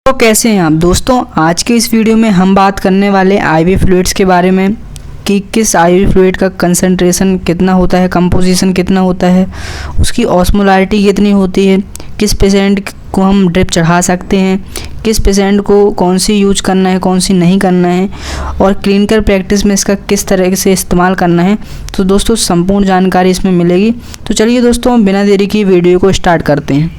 तो कैसे हैं आप दोस्तों। आज के इस वीडियो में हम बात करने वाले आईवी फ्लूइड्स के बारे में कि किस आईवी फ्लूइड का कंसंट्रेशन कितना होता है, कंपोजिशन कितना होता है, उसकी ऑस्मोलारिटी कितनी होती है, किस पेशेंट को हम ड्रिप चढ़ा सकते हैं, किस पेशेंट को कौन सी यूज करना है, कौन सी नहीं करना है, और क्लिनिकल प्रैक्टिस में इसका किस तरह से इस्तेमाल करना है। तो दोस्तों संपूर्ण जानकारी इसमें मिलेगी। तो चलिए दोस्तों बिना देरी की वीडियो को स्टार्ट करते हैं।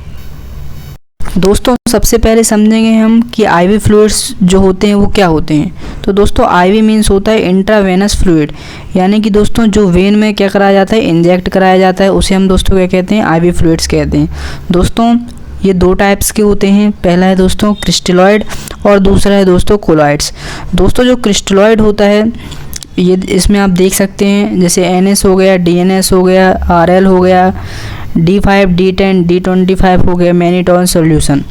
दोस्तों सबसे पहले समझेंगे हम कि आईवी फ्लूइड्स जो होते हैं वो क्या होते हैं। तो दोस्तों आईवी मीन्स होता है इंट्रावेनस फ्लूइड, यानी कि दोस्तों जो वेन में क्या कराया जाता है, इंजेक्ट कराया जाता है, उसे हम दोस्तों क्या कहते हैं, आईवी फ्लूइड्स कहते हैं। दोस्तों ये दो टाइप्स के होते हैं, पहला है दोस्तों क्रिस्टलॉइड और दूसरा है दोस्तों कोलॉइड्स। दोस्तों जो क्रिस्टलॉइड होता है ये इसमें आप देख सकते हैं जैसे NS हो गया, DNS हो गया, RL हो गया, D5, D10, D25 हो गया, मैनिटोन सॉल्यूशन।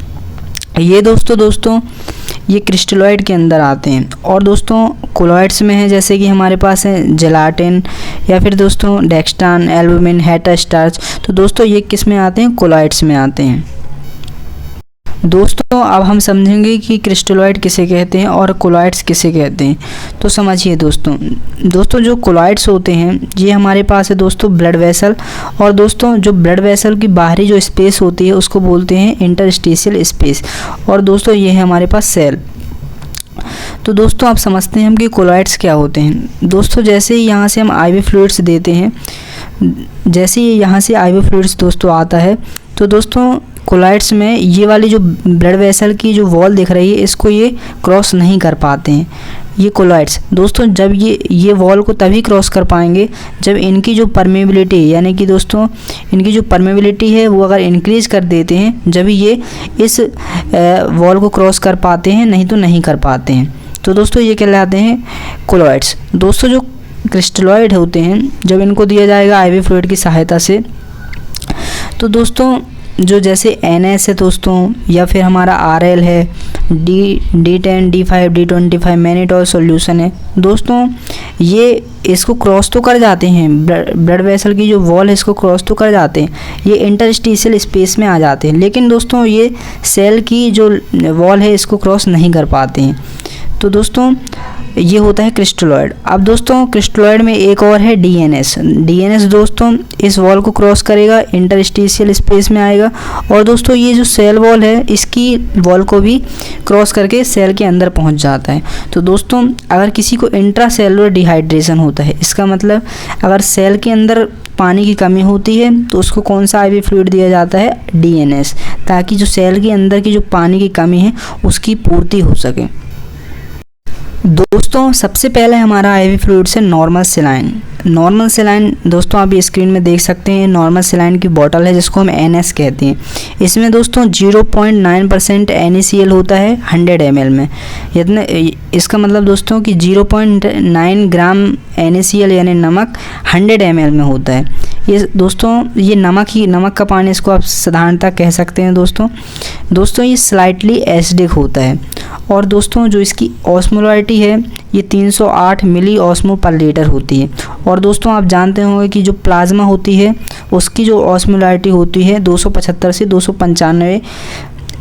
ये दोस्तों ये क्रिस्टलॉइड के अंदर आते हैं। और दोस्तों कोलॉइड्स में है जैसे कि हमारे पास है जेलाटिन या फिर दोस्तों डेक्सट्रान, एल्बुमिन, हेटा स्टार्च। तो दोस्तों ये किस में आते हैं, कोलॉइड्स में आते हैं। दोस्तों अब हम समझेंगे कि क्रिस्टलॉइड किसे कहते हैं और कोलॉइड्स किसे कहते हैं। तो समझिए दोस्तों जो कोलॉइड्स होते हैं ये हमारे पास है दोस्तों ब्लड वेसल, और दोस्तों जो ब्लड वेसल की बाहरी जो स्पेस होती है उसको बोलते हैं इंटरस्टिशियल स्पेस, और दोस्तों ये है हमारे पास सेल। तो दोस्तों आप समझते हैं हम कि कोलॉइड्स क्या होते हैं। दोस्तों जैसे ही यहाँ से हम आईवी फ्लूइड्स देते हैं, जैसे ही यहाँ से आईवी फ्लूइड्स दोस्तों आता है, तो दोस्तों कोलॉइड्स में ये वाली जो ब्लड वेसल की जो वॉल दिख रही है इसको ये क्रॉस नहीं कर पाते हैं ये कोलॉइड्स। दोस्तों जब ये वॉल को तभी क्रॉस कर पाएंगे जब इनकी जो परमेबिलिटी, यानी कि दोस्तों इनकी जो परमेबिलिटी है वो अगर इंक्रीज कर देते हैं, जब ये इस वॉल को क्रॉस कर पाते हैं, नहीं तो नहीं कर पाते हैं। तो दोस्तों ये कहलाते हैं कोलॉइड्स। दोस्तों जो क्रिस्टलॉइड होते हैं जब इनको दिया जाएगा आईवी फ्लूइड की सहायता से, तो दोस्तों जो जैसे NS है दोस्तों, या फिर हमारा RL है, D10, D5, D25 mannitol solution है दोस्तों, ये इसको क्रॉस तो कर जाते हैं, ब्लड वेसल की जो वॉल है इसको क्रॉस तो कर जाते हैं, ये इंटरस्टिशियल स्पेस में आ जाते हैं, लेकिन दोस्तों ये सेल की जो वॉल है इसको क्रॉस नहीं कर पाते हैं। तो दोस्तों ये होता है क्रिस्टलॉइड। अब दोस्तों क्रिस्टलॉइड में एक और है DNS दोस्तों इस वॉल को क्रॉस करेगा, इंटरस्टिशियल स्पेस में आएगा, और दोस्तों ये जो सेल वॉल है इसकी वॉल को भी क्रॉस करके सेल के अंदर पहुंच जाता है। तो दोस्तों अगर किसी को इंट्रासेलुलर डिहाइड्रेशन होता है, इसका मतलब अगर सेल के अंदर पानी की कमी होती है तो उसको कौन सा आईवी फ्लूइड दिया जाता है, DNS, ताकि जो सेल के अंदर की जो पानी की कमी है उसकी पूर्ति हो सके। दोस्तों सबसे पहले हमारा आईवी फ्लूइड से नॉर्मल सेलाइन दोस्तों आप ये स्क्रीन में देख सकते हैं। नॉर्मल सेलाइन की बॉटल है जिसको हम NS कहते हैं। इसमें दोस्तों 0.9% NaCl होता है 100 ml में। इतने इसका मतलब दोस्तों कि 0.9 ग्राम NaCl यानी नमक 100 ml में होता है। ये दोस्तों ये नमक का पानी इसको आप साधारणतः कह सकते हैं। दोस्तों ये स्लाइटली एसिडिक होता है, और दोस्तों जो इसकी ऑस्मोलारिटी है ये 308 मिली ऑस्मो पर लीटर होती है। और दोस्तों आप जानते होंगे कि जो प्लाज्मा होती है उसकी जो ऑस्मोलारिटी होती है 275 से 295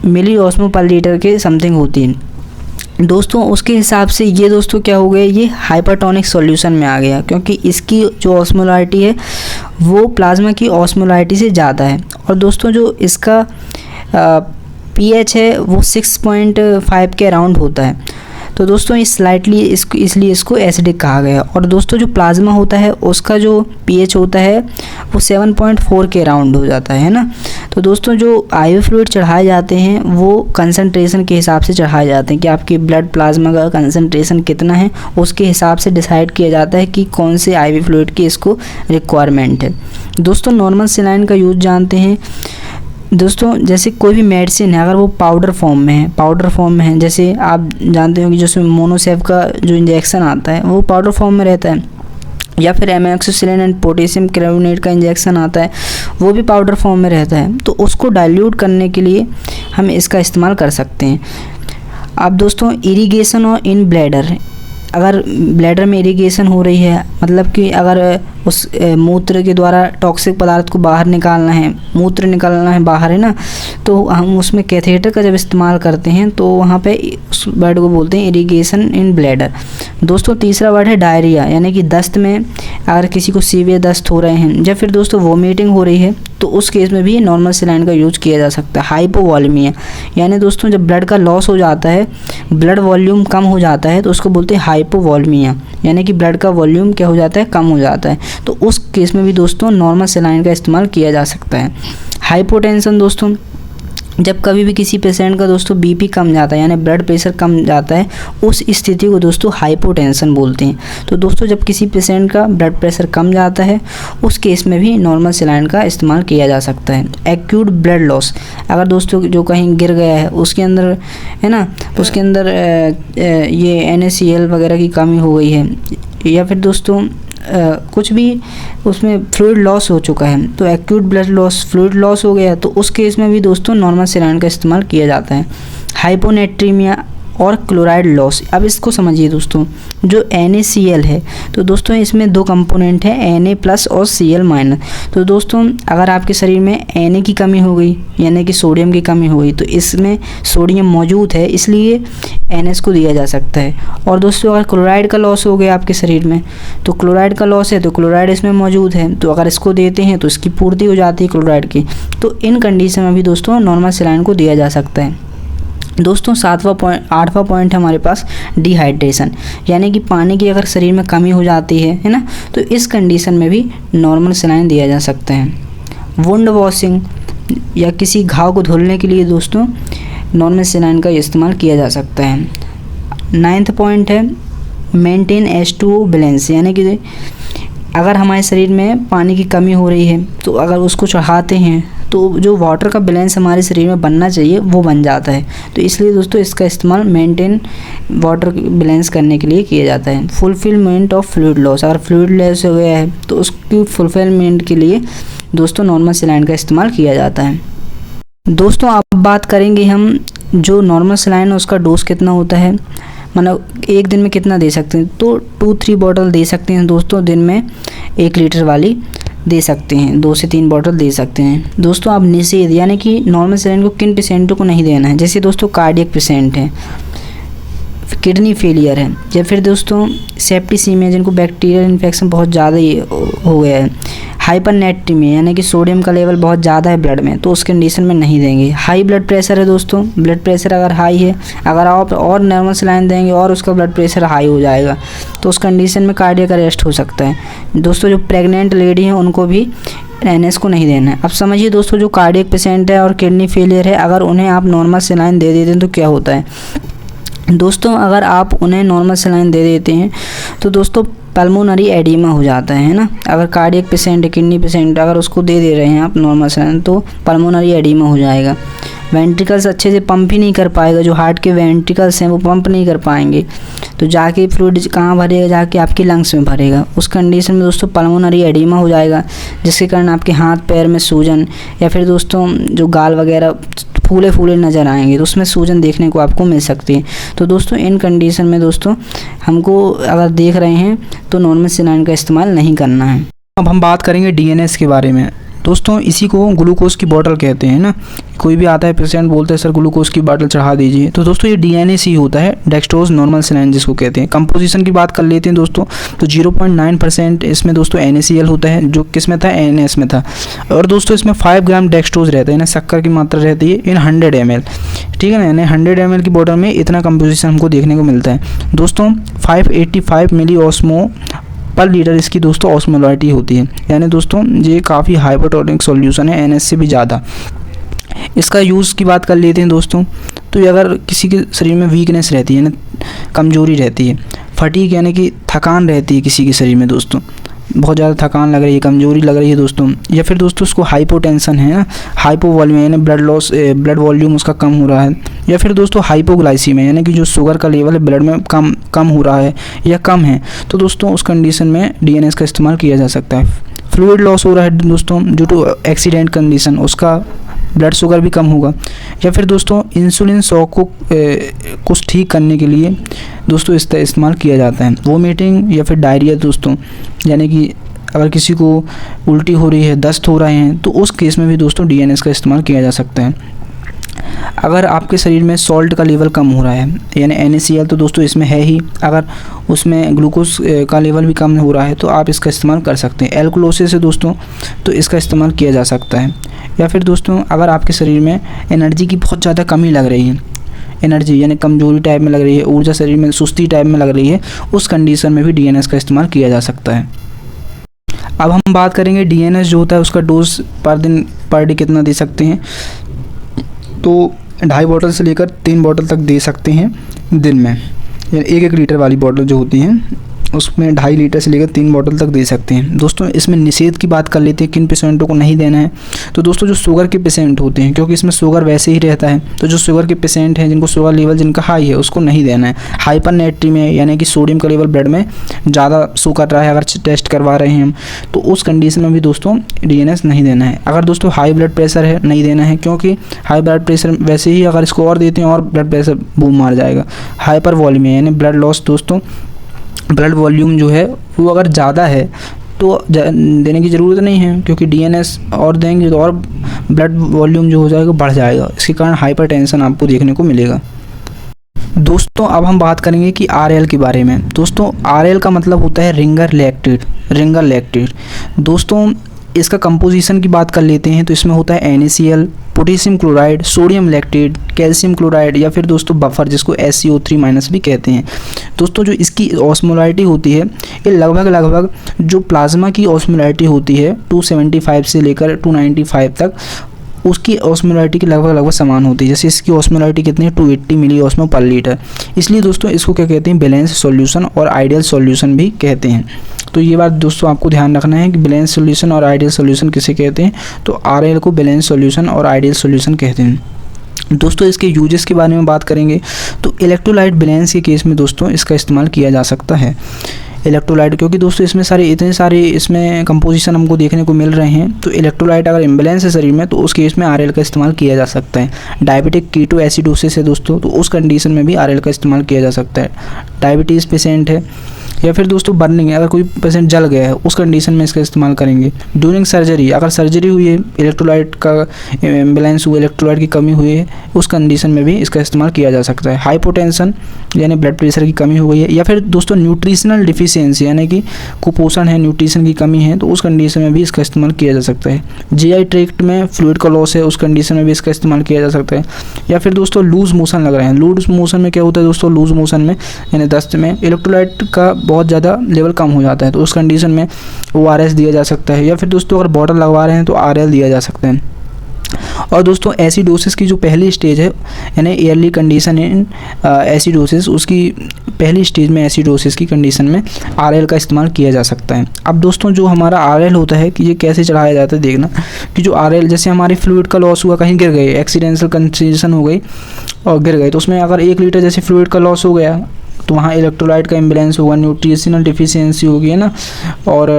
मिली ऑस्मो पर लीटर के समथिंग होती है। दोस्तों उसके हिसाब से ये दोस्तों क्या हो गया, ये हाइपरटोनिक सॉल्यूशन में आ गया, क्योंकि इसकी जो ऑस्मोलारिटी है वो प्लाज्मा की ऑस्मोलारिटी से ज़्यादा है। और दोस्तों जो इसका pH है वो 6.5 के अराउंड होता है। तो दोस्तों ये स्लाइटली इसलिए इसको एसिडिक कहा गया। और दोस्तों जो प्लाज्मा होता है उसका जो pH होता है वो 7.4 के अराउंड हो जाता है ना। तो दोस्तों जो आईवी फ्लूइड चढ़ाए जाते हैं वो कंसंट्रेशन के हिसाब से चढ़ाए जाते हैं कि आपकी ब्लड प्लाज्मा का कंसंट्रेशन कितना है, उसके हिसाब से डिसाइड किया जाता है कि कौन से आईवी फ्लूइड की इसको रिक्वायरमेंट है। दोस्तों नॉर्मल सेलाइन का यूज जानते हैं दोस्तों, जैसे कोई भी मेडिसिन है अगर वो पाउडर फॉर्म में है, जैसे आप जानते हो कि जैसे मोनोसेफ का जो इंजेक्शन आता है वो पाउडर फॉर्म में रहता है, या फिर एमोक्सिसिलिन एंड पोटेशियम कार्बोनेट का इंजेक्शन आता है वो भी पाउडर फॉर्म में रहता है। तो उसको डाइल्यूट करने के लिए हम इसका इस्तेमाल कर सकते हैं। अब दोस्तों इरिगेशन और इन ब्लैडर, अगर ब्लैडर में इरिगेशन हो रही है, मतलब कि अगर उस मूत्र के द्वारा टॉक्सिक पदार्थ को बाहर निकालना है, मूत्र निकालना है बाहर, है ना, तो हम उसमें कैथेटर का जब इस्तेमाल करते हैं तो वहाँ पे उस वर्ड को बोलते हैं इरिगेशन इन ब्लैडर। दोस्तों तीसरा वर्ड है डायरिया, यानी कि दस्त में अगर किसी को सीवियर दस्त हो रहे हैं या फिर दोस्तों वोमिटिंग हो रही है तो उस केस में भी नॉर्मल सलाइन का यूज किया जा सकता है। हाइपोवॉल्यूमिया, यानी दोस्तों जब ब्लड का लॉस हो जाता है, ब्लड वॉल्यूम कम हो जाता है तो उसको बोलते हैं हाइपोवॉल्यूमिया, यानी कि ब्लड का वॉल्यूम क्या हो जाता है, कम हो जाता है, तो उस केस में भी दोस्तों नॉर्मल सलाइन का इस्तेमाल किया जा सकता है। हाइपोटेंशन, दोस्तों जब कभी भी किसी पेशेंट का दोस्तों बीपी कम जाता है, यानी ब्लड प्रेशर कम जाता है, उस स्थिति को दोस्तों हाइपोटेंशन बोलते हैं। तो दोस्तों जब किसी पेशेंट का ब्लड प्रेशर कम जाता है उस केस में भी नॉर्मल सलाइन का इस्तेमाल किया जा सकता है। एक्यूट ब्लड लॉस, अगर दोस्तों जो कहीं गिर गया है उसके अंदर, है ना, उसके अंदर ये NaCl वगैरह की कमी हो गई है, या फिर दोस्तों कुछ भी उसमें फ्लूइड लॉस हो चुका है, तो acute blood loss, fluid loss हो गया, तो उस केस में भी दोस्तों नॉर्मल सलाइन का इस्तेमाल किया जाता है। हाइपोनेट्रीमिया और क्लोराइड लॉस, अब इसको समझिए दोस्तों, जो NaCl है तो दोस्तों इसमें दो कंपोनेंट है, Na+ और Cl-। तो दोस्तों अगर आपके शरीर में Na की कमी हो गई, यानी कि सोडियम की कमी हो गई, तो इसमें सोडियम मौजूद है इसलिए NS को दिया जा सकता है। और दोस्तों अगर क्लोराइड का लॉस हो गया आपके शरीर में, तो क्लोराइड का लॉस है तो क्लोराइड इसमें मौजूद है, तो अगर इसको देते हैं तो इसकी पूर्ति हो जाती है क्लोराइड की, तो इन कंडीशन में भी दोस्तों नॉर्मल सलाइन को दिया जा सकता है। दोस्तों 8वां पॉइंट है हमारे पास डिहाइड्रेशन, यानी कि पानी की अगर शरीर में कमी हो जाती है ना, तो इस कंडीशन में भी नॉर्मल सलाइन दिया जा सकता है। वुंड वॉशिंग या किसी घाव को धुलने के लिए दोस्तों नॉर्मल सलाइन का इस्तेमाल किया जा सकता है। 9वां पॉइंट है मेंटेन H2O बैलेंस, यानी कि अगर हमारे शरीर में पानी की कमी हो रही है तो अगर उसको चढ़ाते हैं तो जो वाटर का बैलेंस हमारे शरीर में बनना चाहिए वो बन जाता है, तो इसलिए दोस्तों इसका इस्तेमाल मेंटेन वाटर बैलेंस करने के लिए किया जाता है। फुलफिलमेंट ऑफ फ्लूइड लॉस, अगर फ्लूइड लॉस हो गया है तो उसकी फुलफिलमेंट के लिए दोस्तों नॉर्मल सलाइन का इस्तेमाल किया जाता है। दोस्तों अब बात करेंगे हम जो नॉर्मल सलाइन है उसका डोज कितना होता है, मतलब एक दिन में कितना दे सकते हैं, तो 2-3 बॉटल दे सकते हैं दोस्तों, दिन में 1 लीटर वाली दे सकते हैं, 2 से 3 बॉटल दे सकते हैं। दोस्तों आप निषेध, यानी कि नॉर्मल सलाइन को किन पेशेंटों को नहीं देना है, जैसे दोस्तों कार्डियक पेशेंट है, किडनी फेलियर है, या फिर दोस्तों सेप्टिसीमिया जिनको बैक्टीरियल इन्फेक्शन बहुत ज़्यादा ही हो गया है, हाइपरनेट्रीमिया यानी कि सोडियम का लेवल बहुत ज़्यादा है ब्लड में, तो उस कंडीशन में नहीं देंगे। हाई ब्लड प्रेशर है दोस्तों, ब्लड प्रेशर अगर हाई है, अगर आप और नॉर्मल सलाइन देंगे और उसका ब्लड प्रेशर हाई हो जाएगा तो उस कंडीशन में कार्डियक अरेस्ट हो सकता है। दोस्तों जो प्रेग्नेंट लेडी हैं उनको भी NS को नहीं देना है। अब समझिए दोस्तों जो कार्डियक पेशेंट है और किडनी फेलियर है, अगर उन्हें आप नॉर्मल सलाइन दे देते हैं तो क्या होता है दोस्तों, अगर आप उन्हें नॉर्मल सलाइन दे देते हैं तो दोस्तों पल्मोनरी एडिमा हो जाता है ना। अगर कार्डियक पेशेंट है, किडनी पेशेंट, अगर उसको दे रहे हैं आप नॉर्मल सलाइन तो पल्मोनरी एडिमा हो जाएगा। वेंट्रिकल्स अच्छे से पंप ही नहीं कर पाएगा, जो हार्ट के वेंट्रिकल्स हैं वो पंप नहीं कर पाएंगे, तो जाके फ्लूइड कहाँ भरेगा, जाके आपकी लंग्स में भरेगा। उस कंडीशन में दोस्तों पल्मोनरी एडिमा हो जाएगा, जिसके कारण आपके हाथ पैर में सूजन या फिर दोस्तों जो गाल वगैरह फूले फूले नज़र आएंगे, तो उसमें सूजन देखने को आपको मिल सकती है। तो दोस्तों इन कंडीशन में दोस्तों हमको अगर देख रहे हैं तो नॉर्मल सलाइन का इस्तेमाल नहीं करना है। अब हम बात करेंगे DNS के बारे में। दोस्तों इसी को ग्लूकोज की बोतल कहते हैं ना। कोई भी आता है पेशेंट बोलते हैं सर ग्लूकोज की बोतल चढ़ा दीजिए, तो दोस्तों ये DNS होता है, डेक्सट्रोज नॉर्मल सलाइन जिसको कहते हैं। कंपोजिशन की बात कर लेते हैं दोस्तों, तो 0.9% इसमें दोस्तों NaCl होता है, जो किस में था, NS में था। और दोस्तों इसमें 5 ग्राम डेक्सट्रोज रहता है ना, शक्कर की मात्रा रहती है इन 100 ml, ठीक है ना, यानी 100 ml की बोतल में इतना कंपोजिशन हमको देखने को मिलता है। दोस्तों 585 मिली ऑस्मो पर लीटर इसकी दोस्तों ऑस्मोलारिटी होती है, यानी दोस्तों ये काफ़ी हाइपोटोनिक सॉल्यूशन है, NS से भी ज़्यादा। इसका यूज़ की बात कर लेते हैं दोस्तों, तो ये अगर किसी के शरीर में वीकनेस रहती है ना, कमजोरी रहती है, फटीग यानी कि थकान रहती है किसी के शरीर में दोस्तों, बहुत ज़्यादा थकान लग रही है, कमजोरी लग रही है दोस्तों, या फिर दोस्तों उसको हाइपोटेंशन है ना, हाइपोवॉल्यूम यानी ब्लड लॉस, ब्लड वॉल्यूम उसका कम हो रहा है, या फिर दोस्तों हाइपोग्लाइसीमिया यानी कि जो शुगर का लेवल है ब्लड में कम हो रहा है या कम है, तो दोस्तों उस कंडीशन में DNS का इस्तेमाल किया जा सकता है। फ्लूइड लॉस हो रहा है दोस्तों ड्यू टू एक्सीडेंट कंडीशन, उसका ब्लड शुगर भी कम होगा, या फिर दोस्तों इंसुलिन शॉक को कुछ ठीक करने के लिए दोस्तों इसका इस्तेमाल किया जाता है। वोमिटिंग या फिर डायरिया दोस्तों, यानी कि अगर किसी को उल्टी हो रही है, दस्त हो रहे हैं, तो उस केस में भी दोस्तों डीएनएस का इस्तेमाल किया जा सकता है। अगर आपके शरीर में सॉल्ट का लेवल कम हो रहा है, यानी NaCl तो दोस्तों इसमें है ही, अगर उसमें ग्लूकोज का लेवल भी कम हो रहा है तो आप इसका इस्तेमाल कर सकते हैं। एल्कलोसिस है दोस्तों, तो इसका इस्तेमाल किया जा सकता है। या फिर दोस्तों अगर आपके शरीर में एनर्जी की बहुत ज़्यादा कमी लग रही है, एनर्जी यानी कमजोरी टाइप में लग रही है, ऊर्जा शरीर में सुस्ती टाइप में लग रही है, उस कंडीशन में भी डीएनएस का इस्तेमाल किया जा सकता है। अब हम बात करेंगे डीएनएस जो होता है उसका डोज पर दिन पर डे कितना दे सकते हैं। तो 2.5 बॉटल से लेकर 3 बॉटल तक दे सकते हैं दिन में, यानी 1-1 लीटर वाली बॉटल जो होती हैं उसमें 2.5 लीटर से लेकर 3 बॉटल तक दे सकते हैं। दोस्तों इसमें निषेध की बात कर लेते हैं, किन पेशेंटों को नहीं देना है। तो दोस्तों जो शुगर के पेशेंट होते हैं, क्योंकि इसमें शुगर वैसे ही रहता है, तो जो शुगर के पेशेंट हैं जिनको शुगर लेवल जिनका हाई है उसको नहीं देना है। हाइपरनेट्रीमिया यानी कि सोडियम का लेवल ब्लड में ज़्यादा शो कर रहा है, अगर टेस्ट करवा रहे हैं हम, तो उस कंडीशन में भी दोस्तों डीएनएस नहीं देना है। अगर दोस्तों हाई ब्लड प्रेशर है, नहीं देना है, क्योंकि हाई ब्लड प्रेशर वैसे ही अगर इसको और देते हैं और ब्लड प्रेशर बूम मार जाएगा। हाइपर वॉल्यूमिया यानी ब्लड लॉस, दोस्तों ब्लड वॉल्यूम जो है वो अगर ज़्यादा है तो देने की ज़रूरत नहीं है, क्योंकि डीएनएस और देंगे तो और ब्लड वॉल्यूम जो हो जाएगा बढ़ जाएगा, इसके कारण हाइपरटेंशन आपको देखने को मिलेगा। दोस्तों अब हम बात करेंगे कि आरएल के बारे में। दोस्तों आरएल का मतलब होता है रिंगर लैक्टेट। दोस्तों इसका कंपोजिशन की बात कर लेते हैं तो इसमें होता है NaCl, potassium chloride, sodium lactate, calcium chloride या फिर दोस्तों बफर जिसको SCO3- भी कहते हैं। दोस्तों जो इसकी ऑस्मोलारिटी होती है ये लगभग जो प्लाज्मा की ऑस्मोलारिटी होती है 275 से लेकर 295 तक, उसकी ऑस्मोलारिटी की लगभग समान होती है। जैसे इसकी ऑस्मोलारिटी कितनी है 280 मिली ऑस्मो पर लीटर। इसलिए दोस्तों इसको क्या कहते हैं, बैलेंस सॉल्यूशन और आइडियल सॉल्यूशन भी कहते हैं। तो ये बात दोस्तों आपको ध्यान रखना है कि बैलेंस सॉल्यूशन और आइडियल सॉल्यूशन किसे कहते हैं, तो आरएल को बैलेंस सॉल्यूशन और आइडियल सॉल्यूशन कहते हैं। दोस्तों इसके यूजेस के बारे में बात करेंगे तो इलेक्ट्रोलाइट बैलेंस के केस में दोस्तों इसका इस्तेमाल किया जा सकता है। इलेक्ट्रोलाइट, क्योंकि दोस्तों इसमें इतने सारे इसमें कंपोजिशन हमको देखने को मिल रहे हैं, तो इलेक्ट्रोलाइट अगर इम्बैलेंस है शरीर में तो उस केस में आरएल का इस्तेमाल किया जा सकता है। डायबिटिक कीटो एसिडोसिस है दोस्तों, तो उस कंडीशन में भी आरएल का इस्तेमाल किया जा सकता है। डायबिटीज़ पेशेंट है या फिर दोस्तों बर्निंग, अगर कोई पेशेंट जल गया है उस कंडीशन में इसका इस्तेमाल करेंगे। ड्यूरिंग सर्जरी, अगर सर्जरी हुई है, इलेक्ट्रोलाइट का इम्बैलेंस हुआ, इलेक्ट्रोलाइट की कमी हुई है, उस कंडीशन में भी इसका इस्तेमाल किया जा सकता है। हाइपोटेंशन यानी ब्लड प्रेशर की कमी हो गई है, या फिर दोस्तों न्यूट्रिशनल डिफिशियंसी यानी कि कुपोषण है, न्यूट्रिशन की कमी है, तो उस कंडीशन में भी इसका इस्तेमाल किया जा सकता है। GI ट्रैक्ट में फ्लूइड का लॉस है, उस कंडीशन में भी इसका इस्तेमाल किया जा सकता है। या फिर दोस्तों लूज मोशन लग रहे हैं, लूज मोशन में क्या होता है दोस्तों, लूज मोशन में यानी दस्त में इलेक्ट्रोलाइट का बहुत ज़्यादा लेवल कम हो जाता है, तो उस कंडीशन में ORS दिया जा सकता है। या फिर दोस्तों अगर बॉटल लगवा रहे हैं तो RL दिया जा सकता है। और दोस्तों एसिडोसिस की जो पहली स्टेज है यानी एयरली कंडीशन इन एसिडोसिस, उसकी पहली स्टेज में एसिडोसिस की कंडीशन में आरएल का इस्तेमाल किया जा सकता है। अब दोस्तों जो हमारा आरएल होता है कि ये कैसे चढ़ाया जाता है, देखना कि जो आरएल जैसे हमारे फ्लूइड का लॉस हुआ, कहीं गिर गए, एक्सीडेंटल कंडीशन हो गई और गिर गए, तो उसमें अगर 1 लीटर जैसे फ्लूइड का लॉस हो गया तो वहाँ इलेक्ट्रोलाइट का इम्बैलेंस होगा, न्यूट्रिशनल डिफिशियंसी होगी, है ना, और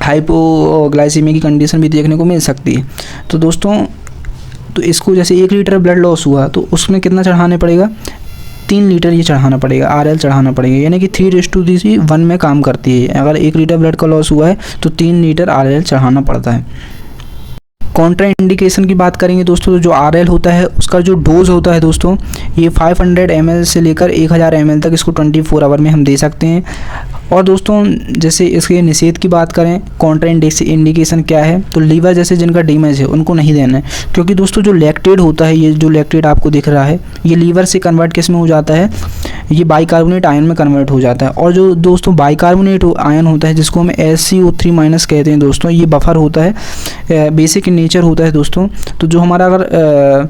हाइपोग्लाइसीमिया की कंडीशन भी देखने को मिल सकती है। तो दोस्तों तो इसको जैसे 1 लीटर ब्लड लॉस हुआ तो उसमें कितना चढ़ाने पड़ेगा, 3 लीटर ये चढ़ाना पड़ेगा, आरएल चढ़ाना पड़ेगा, यानी कि 3:1 में काम करती है। अगर 1 लीटर ब्लड का लॉस हुआ है तो 3 लीटर आरएल चढ़ाना पड़ता है। कॉन्ट्रा इंडिकेशन की बात करेंगे दोस्तों, जो आरएल होता है उसका जो डोज होता है दोस्तों ये 500 ml से लेकर 1000 ml तक इसको 24 आवर में हम दे सकते हैं। और दोस्तों जैसे इसके निषेध की बात करें, कॉन्ट्रा इंडिकेशन क्या है, तो लीवर जैसे जिनका डैमेज है उनको नहीं देना है, क्योंकि दोस्तों जो लैक्टेट होता है, ये जो लैक्टेट आपको दिख रहा है ये लीवर से कन्वर्ट किस में हो जाता है, ये बाइकार्बोनेट आयन में कन्वर्ट हो जाता है। और जो दोस्तों बाइकार्बोनेट आयन होता है जिसको हम SCO3- कहते हैं दोस्तों, ये बफर होता है, बेसिक इन नेचर होता है दोस्तों। तो जो हमारा अगर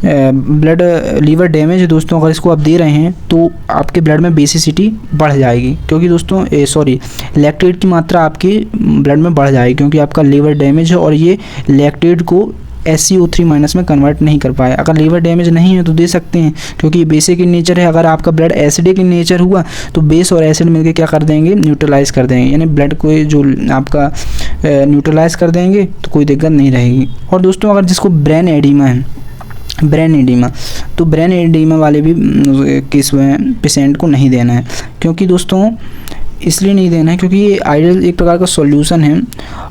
ब्लड लीवर डैमेज है दोस्तों, अगर इसको आप दे रहे हैं तो आपके ब्लड में बेसिसिटी बढ़ जाएगी, क्योंकि दोस्तों लैक्टेट की मात्रा आपके ब्लड में बढ़ जाएगी, क्योंकि आपका लीवर डैमेज है और ये लैक्टेट को SCO3- में कन्वर्ट नहीं कर पाए। अगर लीवर डैमेज नहीं है तो दे सकते हैं, क्योंकि ये बेसिक इन नेचर है। अगर आपका ब्लड एसिडिक इन नेचर हुआ तो बेस और एसिड मिलकर क्या कर देंगे, न्यूट्रलाइज कर देंगे, यानी ब्लड को जो आपका न्यूट्रलाइज कर देंगे तो कोई दिक्कत नहीं रहेगी। और दोस्तों अगर जिसको ब्रेन एडिमा है, तो ब्रेन एडिमा वाले भी केस में पेशेंट को नहीं देना है, क्योंकि दोस्तों इसलिए नहीं देना है क्योंकि ये आरएल एक प्रकार का सॉल्यूशन है।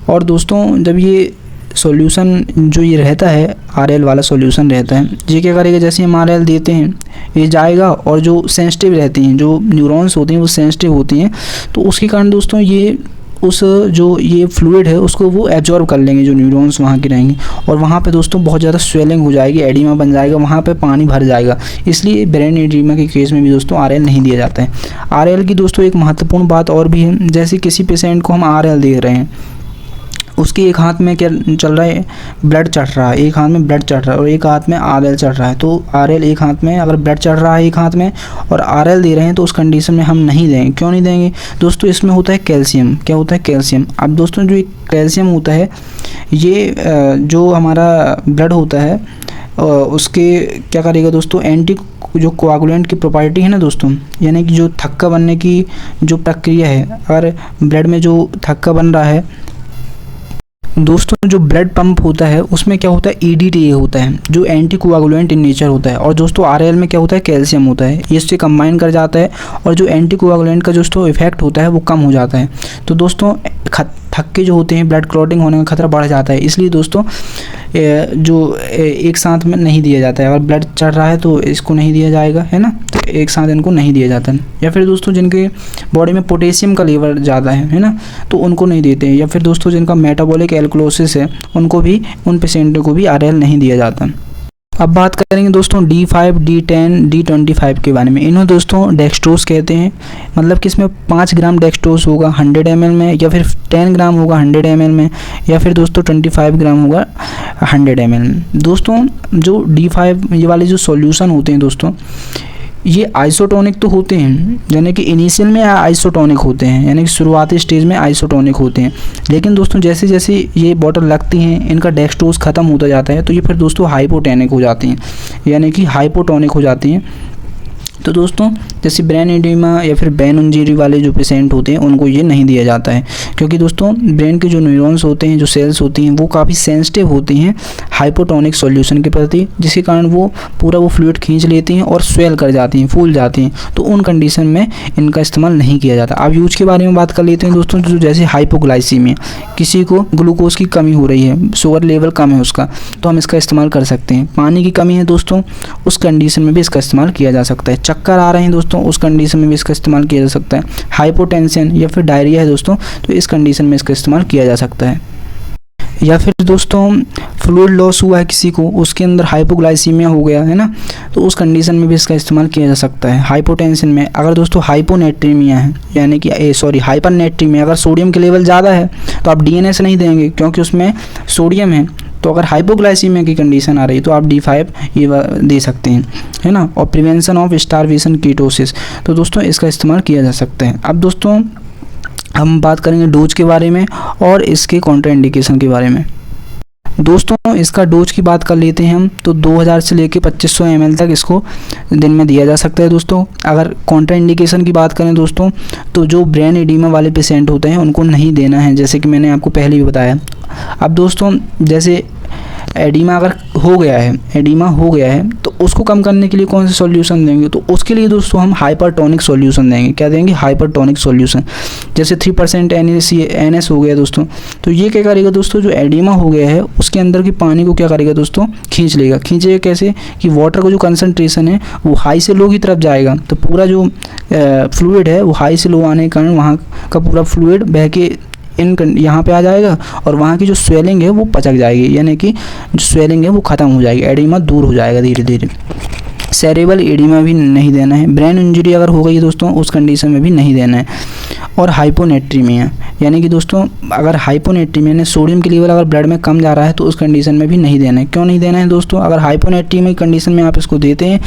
और दोस्तों जब ये सॉल्यूशन जो ये रहता है, आरएल वाला सॉल्यूशन रहता है, ये क्या करेगा, जैसे हम आरएल देते हैं ये जाएगा और जो सेंसिटिव रहती हैं, जो न्यूरॉन्स होती हैं वो सेंसिटिव होती हैं, तो उसके कारण दोस्तों ये उस जो ये फ्लूइड है उसको वो एब्जॉर्ब कर लेंगे, जो न्यूरॉन्स वहाँ के रहेंगे, और वहाँ पे दोस्तों बहुत ज़्यादा स्वेलिंग हो जाएगी, एडिमा बन जाएगा, वहाँ पे पानी भर जाएगा। इसलिए ब्रेन एडिमा के केस में भी दोस्तों आरएल नहीं दिया जाता है। आरएल की दोस्तों एक महत्वपूर्ण बात और भी है, जैसे किसी पेशेंट को हम आरएल दे रहे हैं, उसके एक हाथ में क्या चल रहा है, ब्लड चढ़ रहा है, एक हाथ में ब्लड चढ़ रहा है और एक हाथ में आरएल चढ़ रहा है। तो आरएल एक हाथ में, अगर ब्लड चढ़ रहा है एक हाथ में और आरएल दे रहे हैं तो उस कंडीशन में हम नहीं देंगे। क्यों नहीं देंगे दोस्तों, इसमें होता है कैल्शियम। क्या होता है, कैल्शियम। अब दोस्तों जो कैल्शियम होता है, ये जो हमारा ब्लड होता है उसके क्या करेगा दोस्तों, एंटी जो कोआगुलेंट की प्रॉपर्टी है ना दोस्तों, यानी कि जो थक्का बनने की जो प्रक्रिया है, अगर ब्लड में जो थक्का बन रहा है दोस्तों, जो ब्लड पंप होता है उसमें क्या होता है, EDTA होता है, जो एंटी कोआगुलेंट इन नेचर होता है। और दोस्तों आरएल में क्या होता है, कैल्शियम होता है, ये इससे कंबाइन कर जाता है और जो एंटी कोआगुलेंट का दोस्तों इफेक्ट होता है वो कम हो जाता है। तो दोस्तों थक्के जो होते हैं, ब्लड क्लॉटिंग होने का खतरा बढ़ जाता है। इसलिए दोस्तों जो एक साथ में नहीं दिया जाता है, अगर ब्लड चढ़ रहा है तो इसको नहीं दिया जाएगा, है ना, तो एक साथ इनको नहीं दिया जाता है। या फिर दोस्तों जिनके बॉडी में पोटेशियम का लेवल ज़्यादा है ना, तो उनको नहीं देते हैं। या फिर दोस्तों जिनका मेटाबॉलिक एल्कलोसिस है, उनको भी, उन पेशेंटों को भी आरएल नहीं दिया जाता। अब बात करेंगे दोस्तों D5, D10, D25 के बारे में। इन्हों दोस्तों डेक्सट्रोज कहते हैं, मतलब कि इसमें 5 ग्राम डेक्सट्रोज होगा 100 ml में, या फिर 10 ग्राम होगा 100 ml में, या फिर दोस्तों 25 ग्राम होगा 100 ml में। दोस्तों जो D5 ये वाले जो सॉल्यूशन होते हैं दोस्तों, ये आइसोटोनिक तो होते हैं, यानी कि इनिशियल में आइसोटोनिक होते हैं, यानी कि शुरुआती स्टेज में आइसोटोनिक होते हैं। लेकिन दोस्तों जैसे जैसे ये बॉटल लगती हैं, इनका डेक्सट्रोज ख़त्म होता जाता है, तो ये फिर दोस्तों हाइपोटेनिक हो जाती हैं, यानी कि हाइपोटोनिक हो जाती हैं। तो दोस्तों जैसे ब्रेन एडिमा या फिर ब्रेन इंजरी वाले जो पेशेंट होते हैं उनको ये नहीं दिया जाता है, क्योंकि दोस्तों ब्रेन के जो न्यूरॉन्स होते हैं, जो सेल्स होती हैं, वो काफ़ी सेंसिटिव होती हैं हाइपोटोनिक सॉल्यूशन के प्रति, जिसके कारण वो पूरा वो फ्लूइड खींच लेती हैं और स्वेल कर जाती हैं, फूल जाती हैं। तो उन कंडीशन में इनका इस्तेमाल नहीं किया जाता। अब यूज के बारे में बात कर लेते हैं दोस्तों। जो जैसे हाइपोग्लाइसीमिया, किसी को ग्लूकोज की कमी हो रही है, शुगर लेवल कम है उसका, तो हम इसका इस्तेमाल कर सकते हैं। पानी की कमी है दोस्तों, उस कंडीशन में भी इसका इस्तेमाल किया जा सकता है। चक्कर आ रहे हैं दोस्तों, उस कंडीशन में भी इसका इस्तेमाल किया जा सकता है। हाइपोटेंशन या फिर डायरिया है दोस्तों, तो इस कंडीशन में इसका इस्तेमाल किया जा सकता है। या फिर दोस्तों फ्लूइड लॉस हुआ है किसी को, उसके अंदर हाइपोग्लाइसीमिया हो गया है ना, तो उस कंडीशन में भी इसका इस्तेमाल किया जा सकता है। हाइपोटेंशन में अगर दोस्तों हाइपोनेट्रीमिया है, यानी कि हाइपरनेट्रीमिया, अगर सोडियम के लेवल ज़्यादा है तो आप DNS नहीं देंगे क्योंकि उसमें सोडियम है। तो अगर हाइपोग्लाइसीमिया की कंडीशन आ रही है तो आप D5 ये दे सकते हैं, है ना। और प्रिवेंशन ऑफ स्टारवेशन कीटोसिस, तो दोस्तों इसका इस्तेमाल किया जा सकता है। अब दोस्तों हम बात करेंगे डोज के बारे में और इसके कॉन्ट्राइंडिकेशन के बारे में। दोस्तों इसका डोज की बात कर लेते हैं हम, तो 2000 से लेकर 2500 ml तक इसको दिन में दिया जा सकता है दोस्तों। अगर कॉन्ट्राइंडिकेशन की बात करें दोस्तों, तो जो ब्रेन एडिमा वाले पेशेंट होते हैं उनको नहीं देना है, जैसे कि मैंने आपको पहले भी बताया। अब दोस्तों जैसे एडिमा अगर हो गया है, एडिमा हो गया है, तो उसको कम करने के लिए कौन से सॉल्यूशन देंगे, तो उसके लिए दोस्तों हम हाइपरटोनिक सॉल्यूशन देंगे। क्या देंगे, हाइपरटोनिक सॉल्यूशन। जैसे 3% NS हो गया दोस्तों, तो ये क्या करेगा दोस्तों, जो एडिमा हो गया है उसके अंदर की पानी को क्या करेगा दोस्तों, खींच लेगा। खींचेगा कैसे, कि वाटर का जो कंसनट्रेशन है वो हाई से लो की तरफ जाएगा, तो पूरा जो फ्लूइड है वो हाई से लो आने के कारण वहाँ का पूरा फ्लूइड बह के यहाँ पे आ जाएगा और वहाँ की जो स्वेलिंग है वो पचक जाएगी, यानी कि जो स्वेलिंग है वो ख़त्म हो जाएगी, एडिमा दूर हो जाएगा धीरे धीरे। सेरेबल एडिमा भी नहीं देना है। ब्रेन इंजरी अगर हो गई है दोस्तों, उस कंडीशन में भी नहीं देना है। और हाइपोनेट्रीमिया, यानी कि दोस्तों अगर हाइपोनेट्रीमिया ने सोडियम के लेवल अगर ब्लड में कम जा रहा है तो उस कंडीशन में भी नहीं देना है। क्यों नहीं देना है दोस्तों, अगर हाइपोनेट्रीमिया कंडीशन में आप इसको देते हैं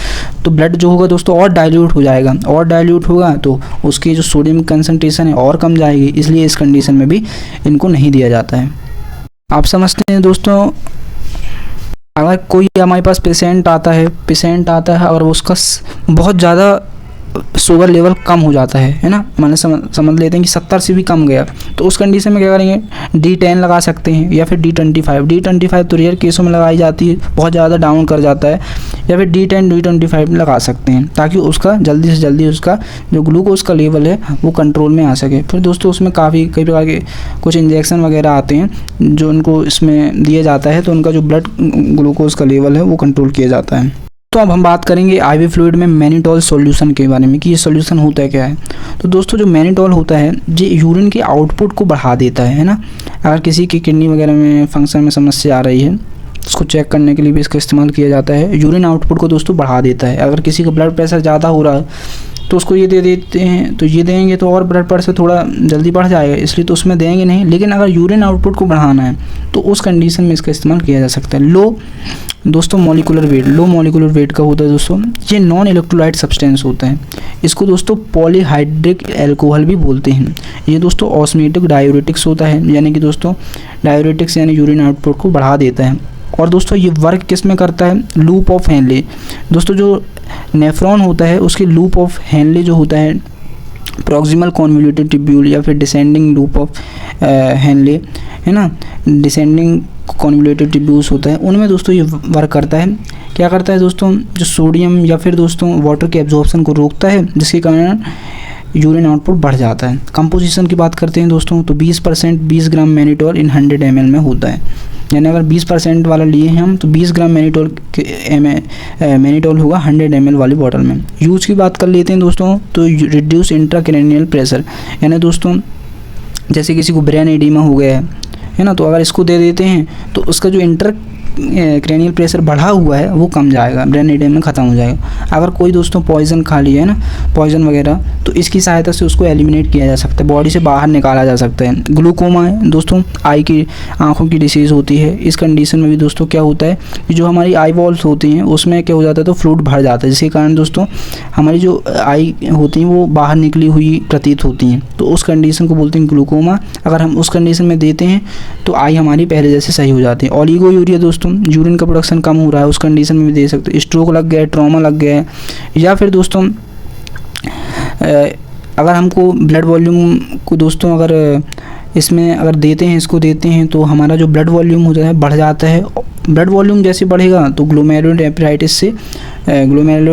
तो ब्लड जो होगा दोस्तों और डाइल्यूट हो जाएगा, और डाइल्यूट होगा तो उसकी जो सोडियम कंसनट्रेशन है और कम जाएगी, इसलिए इस कंडीशन में भी इनको नहीं दिया जाता है। आप समझते हैं दोस्तों, अगर कोई हमारे पास पेशेंट आता है और उसका बहुत ज़्यादा शुगर लेवल कम हो जाता है ना, मैंने समझ लेते हैं कि 70 से भी कम गया, तो उस कंडीशन में क्या करेंगे, D10 लगा सकते हैं या फिर D25 तो रेयर केसों में लगाई जाती है, बहुत ज़्यादा डाउन कर जाता है, या फिर D10 D25 लगा सकते हैं ताकि उसका जल्दी से जल्दी उसका जो ग्लूकोज का लेवल है वो कंट्रोल में आ सके। फिर दोस्तों उसमें कई प्रकार के कुछ इंजेक्शन वगैरह आते हैं जो उनको इसमें दिया जाता है, तो उनका जो ब्लड ग्लूकोज का लेवल है वो कंट्रोल किया जाता है। तो अब हम बात करेंगे IV फ्लूइड में मैनिटोल सॉल्यूशन के बारे में कि ये सॉल्यूशन होता है क्या है। तो दोस्तों जो मैनिटोल होता है ये यूरिन के आउटपुट को बढ़ा देता है ना। अगर किसी की किडनी वगैरह में फंक्शन में समस्या आ रही है उसको चेक करने के लिए भी इसका इस्तेमाल किया जाता है। यूरिन आउटपुट को दोस्तों बढ़ा देता है। अगर किसी का ब्लड प्रेशर ज़्यादा हो रहा है तो उसको ये दे देते हैं, तो ये देंगे तो और ब्लड प्रेशर थोड़ा जल्दी बढ़ जाएगा, इसलिए तो उसमें देंगे नहीं। लेकिन अगर यूरिन आउटपुट को बढ़ाना है तो उस कंडीशन में इसका इस्तेमाल किया जा सकता है। लो मॉलिक्यूलर वेट का होता है दोस्तों, ये नॉन इलेक्ट्रोलाइट सब्सटेंस होता है। इसको दोस्तों पॉलीहाइड्रिक एल्कोहल भी बोलते हैं। ये दोस्तों ऑस्मेटिक डायूरेटिक्स होता है, यानी कि दोस्तों डायूरेटिक्स यानी यूरिन आउटपुट को बढ़ा देता है। और दोस्तों ये वर्क किस में करता है, लूप ऑफ हेनले। दोस्तों जो नेफ्रॉन होता है उसके लूप ऑफ हेनले जो होता है प्रॉक्सिमल कॉन्वोल्यूटेड ट्यूब्यूल या फिर डिसेंडिंग लूप ऑफ हेनले है ना, डिसेंडिंग कॉन्वोल्यूटेड ट्यूब्यूल्स होता है, उनमें दोस्तों ये वर्क करता है। क्या करता है दोस्तों, जो सोडियम या फिर दोस्तों वाटर के एब्जॉर्प्शन को रोकता है, जिसके कारण यूरिन आउटपुट बढ़ जाता है। कंपोजिशन की बात करते हैं दोस्तों तो 20 ग्राम मैनिटोल इन 100 ml में होता है। यानी अगर 20% वाला लिए हैं हम तो 20 ग्राम मैनिटोल होगा 100 ml वाली बॉटल में। यूज की बात कर लेते हैं दोस्तों तो रिड्यूस इंट्राक्रैनियल प्रेशर, यानी दोस्तों जैसे किसी को ब्रेन एडिमा हो गया है ना, तो अगर इसको दे देते हैं तो उसका जो इंट्राक्रैनियल प्रेशर बढ़ा हुआ है वो कम जाएगा, ब्रेन एडिमा ख़त्म हो जाएगा। अगर कोई दोस्तों पॉइजन खा लिया है ना, पॉइजन वगैरह, तो इसकी सहायता से उसको एलिमिनेट किया जा सकता है, बॉडी से बाहर निकाला जा सकता है। ग्लूकोमा है दोस्तों, आई की आँखों की डिसीज़ होती है। इस कंडीशन में भी दोस्तों क्या होता है कि जो हमारी आई बॉल्स होती हैं उसमें क्या हो जाता है तो फ्लूइड भर जाता है, जिसके कारण दोस्तों हमारी जो आई होती हैं वो बाहर निकली हुई प्रतीत होती हैं, तो उस कंडीशन को बोलते हैं ग्लूकोमा। अगर हम उस कंडीशन में देते हैं तो आई हमारी पहले जैसे सही हो जाती है। ओलिगोयूरिया दोस्तों, यूरिन का प्रोडक्शन कम हो रहा है, उस कंडीशन में भी दे सकते हैं। स्ट्रोक लग गया है, ट्रॉमा लग गया है, या फिर दोस्तों अगर हमको ब्लड वॉल्यूम को दोस्तों अगर इसमें अगर देते हैं तो हमारा जो ब्लड वॉल्यूम हो जाता है बढ़ जाता है। ब्लड वॉल्यूम जैसे बढ़ेगा तो ग्लोमेरुलर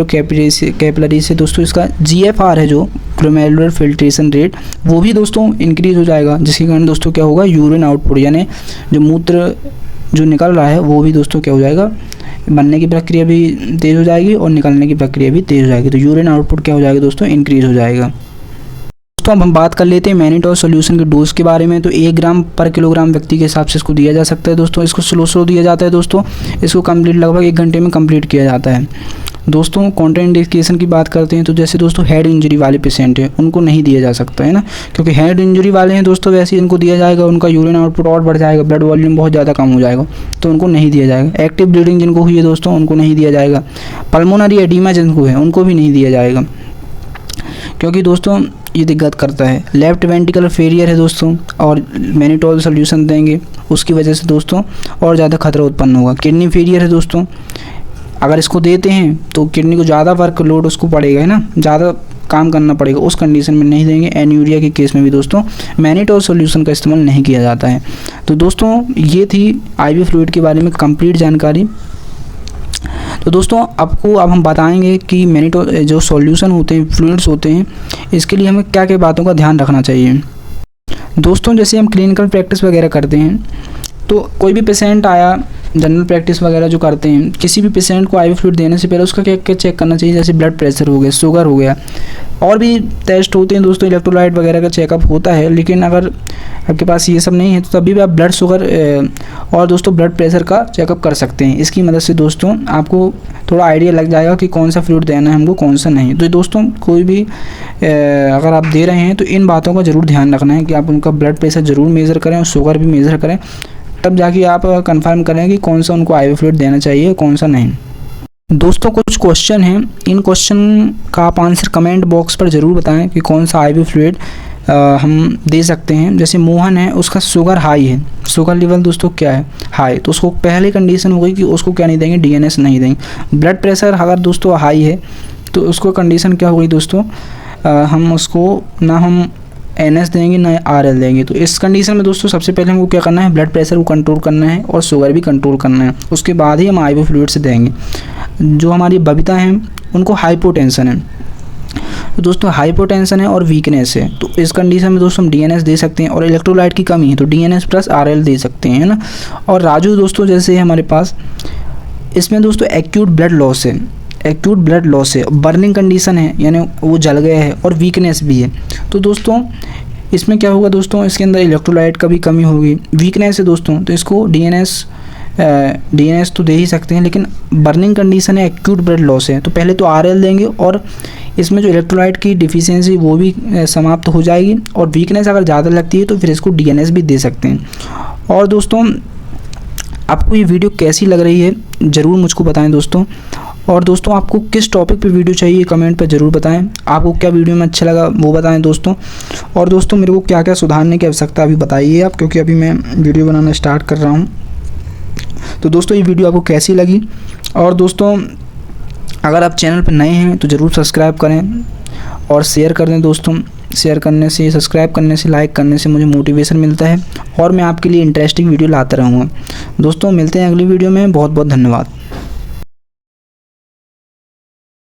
कैपिलरी से दोस्तों इसका GFR है जो ग्लोमेरुलर फिल्ट्रेशन रेट वो भी दोस्तों इंक्रीज हो जाएगा, जिसके कारण दोस्तों क्या होगा, यूरिन आउटपुट यानी जो मूत्र जो निकल रहा है वो भी दोस्तों क्या हो जाएगा, बनने की प्रक्रिया भी तेज़ हो जाएगी और निकलने की प्रक्रिया भी तेज़ हो जाएगी। तो यूरिन आउटपुट क्या हो जाएगा दोस्तों, इंक्रीज हो जाएगा। दोस्तों अब हम बात कर लेते हैं मैनिटोल सॉल्यूशन के डोज के बारे में। तो 1 ग्राम पर किलोग्राम व्यक्ति के हिसाब से इसको दिया जा सकता है दोस्तों। इसको स्लो दिया जाता है दोस्तों, इसको कंप्लीट लगभग 1 घंटे में कंप्लीट किया जाता है। दोस्तों कॉन्ट्राइंडिकेशन की बात करते हैं तो जैसे दोस्तों हेड इंजरी वाले पेशेंट हैं उनको नहीं दिया जा सकता है ना, क्योंकि हेड इंजरी वाले हैं दोस्तों वैसे इनको दिया जाएगा, उनका यूरिन आउटपुट और बढ़ जाएगा, ब्लड वॉल्यूम बहुत ज़्यादा कम हो जाएगा, तो उनको नहीं दिया जाएगा। एक्टिव ब्लीडिंग जिनको हुई है दोस्तों उनको नहीं दिया जाएगा। पल्मोनरी एडिमा जिनको है उनको भी नहीं दिया जाएगा, क्योंकि दोस्तों ये दिक्कत करता है। लेफ्ट वेंट्रिकुलर फेलियर है दोस्तों और मैनिटोल सॉल्यूशन देंगे उसकी वजह से दोस्तों और ज़्यादा खतरा उत्पन्न होगा। किडनी फेलियर है दोस्तों, अगर इसको देते हैं तो किडनी को ज़्यादा वर्क लोड उसको पड़ेगा है ना, ज़्यादा काम करना पड़ेगा, उस कंडीशन में नहीं देंगे। एन्यूरिया के केस में भी दोस्तों मैनिटोल सॉल्यूशन का इस्तेमाल नहीं किया जाता है। तो दोस्तों ये थी IV फ्लूइड के बारे में कंप्लीट जानकारी। तो दोस्तों अब हम बताएंगे कि मैनिटोल जो सॉल्यूशन होते हैं, फ्लूइड्स होते हैं, इसके लिए हमें क्या क्या बातों का ध्यान रखना चाहिए। दोस्तों जैसे हम क्लिनिकल प्रैक्टिस वगैरह करते हैं तो कोई भी पेशेंट आया, जनरल प्रैक्टिस वगैरह जो करते हैं, किसी भी पेशेंट को IV फ्लूइड देने से पहले उसका क्या क्या चेक करना चाहिए, जैसे ब्लड प्रेशर हो गया, शुगर हो गया, और भी टेस्ट होते हैं दोस्तों, इलेक्ट्रोलाइट वगैरह का चेकअप होता है। लेकिन अगर आपके पास ये सब नहीं है तो तभी भी आप ब्लड शुगर और दोस्तों ब्लड प्रेशर का चेकअप कर सकते हैं। इसकी मदद से दोस्तों आपको थोड़ा आइडिया लग जाएगा कि कौन सा फ्लूइड देना है हमको, कौन सा नहीं। तो दोस्तों कोई भी अगर आप दे रहे हैं तो इन बातों का ज़रूर ध्यान रखना है कि आप उनका ब्लड प्रेशर ज़रूर मेज़र करें और शुगर भी मेज़र करें, तब जाके आप कंफर्म करें कि कौन सा उनको IV फ्लूइड देना चाहिए, कौन सा नहीं। दोस्तों कुछ क्वेश्चन हैं, इन क्वेश्चन का आप आंसर कमेंट बॉक्स पर ज़रूर बताएं कि कौन सा IV फ्लूइड हम दे सकते हैं। जैसे मोहन है, उसका शुगर हाई है, शुगर लेवल दोस्तों क्या है, हाई, तो उसको पहले कंडीशन हो गई कि उसको क्या नहीं देंगे, DNS नहीं देंगे। ब्लड प्रेशर अगर दोस्तों हाई है तो उसको कंडीशन क्या होगी दोस्तों, हम उसको ना हम NS देंगे ना RL देंगे। तो इस कंडीशन में दोस्तों सबसे पहले हमको क्या करना है, ब्लड प्रेशर को कंट्रोल करना है और शुगर भी कंट्रोल करना है, उसके बाद ही हम IV फ्लूइड से देंगे। जो हमारी बबीता हैं उनको हाइपोटेंशन है, तो दोस्तों हाइपोटेंशन है और वीकनेस है, तो इस कंडीशन में दोस्तों हम DNS दे सकते हैं। और इलेक्ट्रोलाइट की कमी है तो DNS प्लस RL दे सकते हैं, है ना। और राजू दोस्तों जैसे हमारे पास, इसमें दोस्तों एक्यूट ब्लड लॉस है, एक्यूट ब्लड लॉस है, बर्निंग कंडीशन है, यानी वो जल गया है, और वीकनेस भी है। तो दोस्तों इसमें क्या होगा दोस्तों, इसके अंदर इलेक्ट्रोलाइट का भी कमी होगी, वीकनेस है दोस्तों, तो इसको DNS तो दे ही सकते हैं, लेकिन बर्निंग कंडीशन है, एक्यूट ब्लड लॉस है, तो पहले तो RL देंगे और इसमें जो इलेक्ट्रोलाइट की डिफिशियंसी वो भी समाप्त हो जाएगी, और वीकनेस अगर ज़्यादा लगती है तो फिर इसको DNS भी दे सकते हैं। और दोस्तों आपको ये वीडियो कैसी लग रही है ज़रूर मुझको बताएं दोस्तों। और दोस्तों आपको किस टॉपिक पे वीडियो चाहिए कमेंट पे ज़रूर बताएं, आपको क्या वीडियो में अच्छा लगा वो बताएं दोस्तों। और दोस्तों मेरे को क्या क्या सुधारने की आवश्यकता अभी बताइए आप, क्योंकि अभी मैं वीडियो बनाना स्टार्ट कर रहा हूँ। तो दोस्तों ये वीडियो आपको कैसी लगी, और दोस्तों अगर आप चैनल पर नए हैं तो ज़रूर सब्सक्राइब करें और शेयर कर दें दोस्तों। शेयर करने से, सब्सक्राइब करने से, लाइक करने से मुझे मोटिवेशन मिलता है और मैं आपके लिए इंटरेस्टिंग वीडियो लाता रहूँगा। दोस्तों मिलते हैं अगली वीडियो में, बहुत बहुत धन्यवाद।